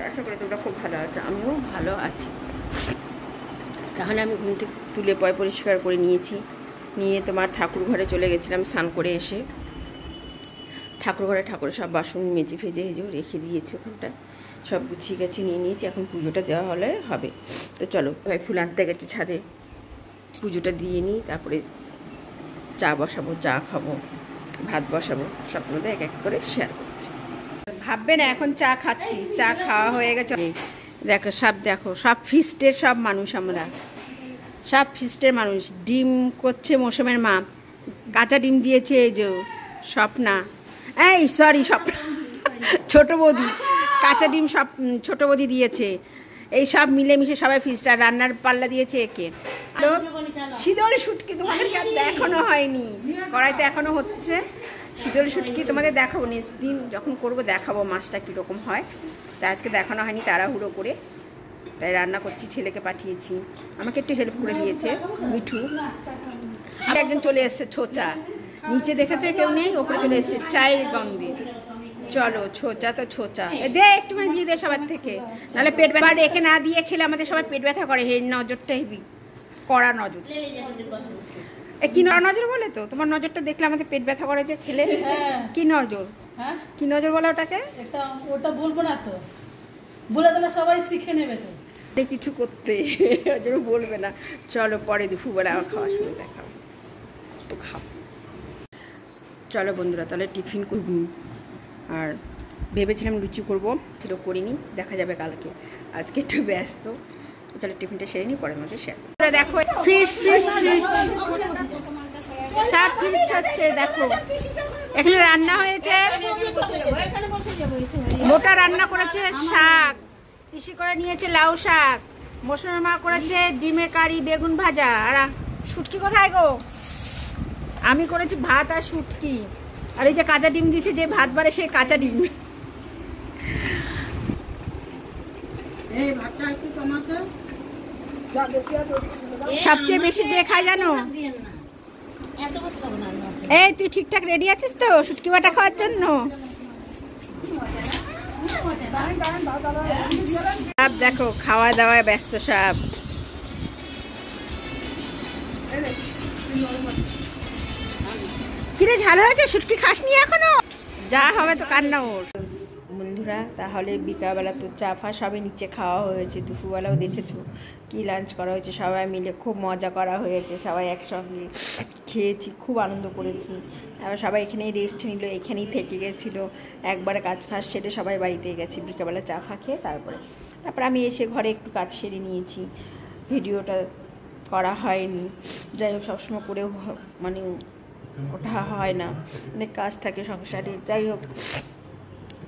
আশা করি তোমরা খুব ভালো আছো, আমিও ভালো আছি। তাহলে আমি ঘুম থেকে তুলে পয় পরিষ্কার করে নিয়েছি, নিয়ে তোমার ঠাকুর ঘরে চলে গেছিলাম। স্নান করে এসে ঠাকুর ঘরে ঠাকুরের সব বাসন মেজে ফেজে রেখে দিয়েছি, ওখানটায় সব গুছিয়ে গেছে নিয়ে নিয়েছি। এখন পুজোটা দেওয়া হলে হবে। তো চলো, ভাই ফুল আনতে গেছে ছাদে, পুজোটা দিয়ে নিই, তারপরে চা বসাবো, চা খাবো, ভাত বসাবো, সব তোমাদের এক এক করে শেয়ার করছি। ভাববে না এখন চা খাচ্ছি, চা খাওয়া হয়ে গেছে। দেখো সব ফিস্টের সব মানুষ, আমরা সব ফিস্টের মানুষ। ডিম করছে মৌসুমের মা, কাঁচা ডিম দিয়েছে এই যে স্বপ্না, এই সরি স্বপ্না, ছোট বৌদি কাঁচা ডিম সব ছোট বৌদি দিয়েছে। এই সব মিলেমিশে সবাই ফিস্ট। আর রান্নার পাল্লা দিয়েছে একে শীতল শুটকি। তোমাদের এখনো হয়নি, কড়াইতে এখনো হচ্ছে শীতল শুটকি। তোমাদের দেখাবো নেক্সট দিন যখন করবো, দেখাবো মাছটা কীরকম হয়। তাই আজকে দেখানো হয়নি, তাড়াহুড়ো করে তাই রান্না করছি। ছেলেকে পাঠিয়েছি, আমাকে একটু হেল্প করে দিয়েছে মিঠু। আর একজন চলে এসছে ছোচা, নিচে দেখেছে কেউ নেই, ওপরে চলে এসছে চায়ের গন্ধে। চলো ছোচা তো ছোচা, দে একটুখানি দিয়ে দে সবার থেকে, নাহলে পেট ব্যথা। রেখে না দিয়ে খেলে আমাদের সবার পেট ব্যথা করে। হের নজরটা হেবি কড়া নজর। কি নজর বলে তো, তোমার নজরটা দেখলে আমাদের পেট ব্যথা করে যে খেলে। কি নজর? কি নজর বলে ওটাকে? ওটা বলবো না তো, বলে দিলে সবাই শিখে নেবে তো কিছু করতে, ওই জন্য বলবে না। চলো পরে দুপুরবেলা আমার খাওয়ার সময় দেখাবো, তো খাও। চলো বন্ধুরা, তাহলে টিফিন করব। আর ভেবেছিলাম লুচি করবো, সেটা করিনি, দেখা যাবে কালকে। আজকে একটু ব্যস্ত। চলো টিফিনটা সেরে নিই, পরে মধ্যে শেয়ার। দেখো ফিস্ট সব ফিস্ট হচ্ছে। দেখো এখানে রান্না হয়েছে, মোটা রান্না করেছে, শাক পিসি করে নিয়েছে, লাউ শাক, মৌসুমের মা করেছে ডিমের কারি, বেগুন ভাজা। আর শুটকি কোথায় গো? আমি করেছি ভাত আর শুটকি। আর এই যে কাঁচা ডিম দিছে, যে ভাত বাড়ে সেই কাঁচা ডিম। সবচেয়ে বেশি দিয়ে খায় জানো? এই তুই ঠিকঠাক রেডি আছিস তো শুটকি বাটা খাওয়ার জন্য? সব দেখো খাওয়া দাওয়ায় ব্যস্ত সব। কিরে ঝাল হয়েছে? শুটকি খাসনি এখনো? যা হবে তো কান্না ওর। বন্ধুরা তাহলে বিকালবেলা তো চা ফা সবই নিচে খাওয়া হয়েছে। দুপুরবেলাও দেখেছো কি লাঞ্চ করা হয়েছে, সবাই মিলে খুব মজা করা হয়েছে। সবাই একসঙ্গে খেয়েছি, খুব আনন্দ করেছি। আর সবাই এখানেই রেস্ট নিল, এখানেই থেকে গেছিলো। একবারে কাজ ফাজ সেরে সবাই বাড়িতে গেছি বিকালবেলা চা ফা খেয়ে। তারপরে আমি এসে ঘরে একটু কাজ সেরে নিয়েছি, ভিডিওটা করা হয়নি। যাই হোক সবসময় করেও মানে ওটা হয় না, অনেক কাজ থাকে সংসারে। যাই হোক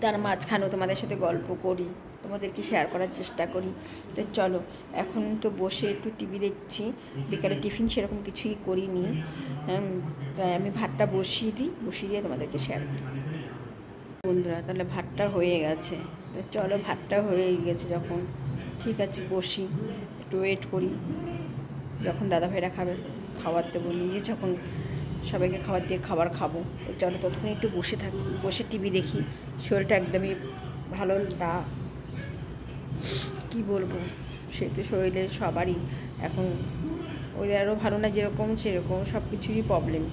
তার মাঝখানেও তোমাদের সাথে গল্প করি, তোমাদেরকে শেয়ার করার চেষ্টা করি। তো চলো এখন তো বসে একটু টিভি দেখছি। বিকালে টিফিন সেরকম কিছুই করিনি, তাই আমি ভাতটা বসিয়ে দিয়ে তোমাদেরকে শেয়ার করি। বন্ধুরা তাহলে ভাতটা হয়ে গেছে, তো চলো ভাতটা হয়ে গেছে যখন, ঠিক আছে বসি, একটু ওয়েট করি যখন দাদাভাইরা খাবে, খাবার দেবো। নিজে যখন সবাইকে খাবার দিয়ে খাবার খাবো, চলো ততক্ষণ একটু বসে টিভি দেখি। শরীরটা একদমই ভালো না, কি বলবো, সে তো শরীরের সবারই এখন, ওদেরও ভালো না যেরকম সেরকম, সব কিছুরই প্রবলেম।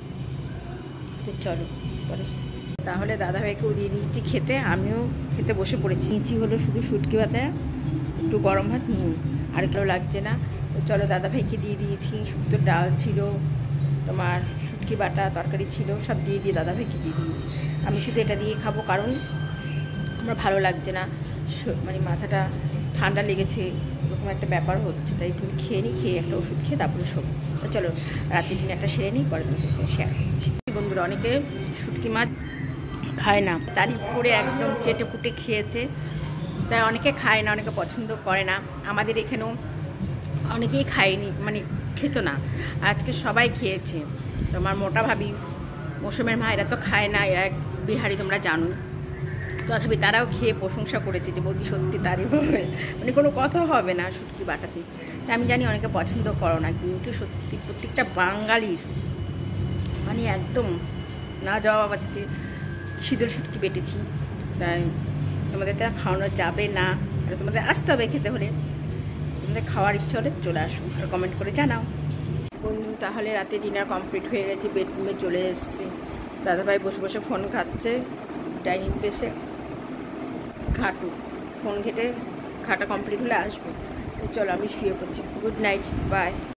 তো চলো পরে তাহলে দাদাভাইকেও দিয়ে দিয়েছি খেতে, আমিও খেতে বসে পড়েছি। নিচি হলো শুধু শুটকি ভাতে, একটু গরম ভাত, নুন, আর কেউ লাগছে না। তো চলো দাদাভাইকে দিয়ে দিয়েছি। শুক্তোর ডাল ছিল, তোমার শুটকি বাটা তরকারি ছিল, সব দিয়ে দাদাভাইকে দিয়ে দিয়েছি। আমি শুধু এটা দিয়ে খাবো, কারণ আমার ভালো লাগছে না, মানে মাথাটা ঠান্ডা লেগেছে, এরকম একটা ব্যাপার হচ্ছে। তাই একটু খেয়ে নিই, খেয়ে একটা ওষুধ খেয়ে তারপরে শোবো। তো চলো রাতের দিন একটা সেরে নিই, পরে তোমাকে শেয়ার করছি। বন্ধুরা অনেকে শুটকি মাছ খায় না, তারিফ করে একদম চেটে পুটে খেয়েছে। তাই অনেকে খায় না, অনেকে পছন্দ করে না। আমাদের এখানেও অনেকেই খায়নি, মানে খেত না, আজকে সবাই খেয়েছে। তোমার মোটা ভাবি, মৌসুমের মা, এরা তো খায় না, এরা বিহারি তোমরা জানো। তথাপি তারাও খেয়ে প্রশংসা করেছে যে বৌদি সত্যি তারিফ হবে, মানে কোনো কথা হবে না শুটকি বাটাতে। আমি জানি অনেকে পছন্দ করো না, কিন্তু সত্যি প্রত্যেকটা বাঙালির মানে একদম না যাওয়া। আজকে শীতল শুটকি বেটেছি, তাই তোমাদের তারা খাওয়ানো যাবে না, তাহলে তোমাদের আসতে হবে খেতে হলে, তোমাদের খাওয়ার ইচ্ছা হলে চলে আসো আর কমেন্ট করে জানাও। বন্ধু তাহলে রাতে ডিনার কমপ্লিট হয়ে গেছে, বেডরুমে চলে এসেছি। দাদাভাই বসে বসে ফোন খাচ্ছে ডাইনিং পেসে, ঘাটু ফোন ঘেটে, খাটা কমপ্লিট হলে আসবে। চলো আমি শুয়ে পড়ছি, গুড নাইট, বাই।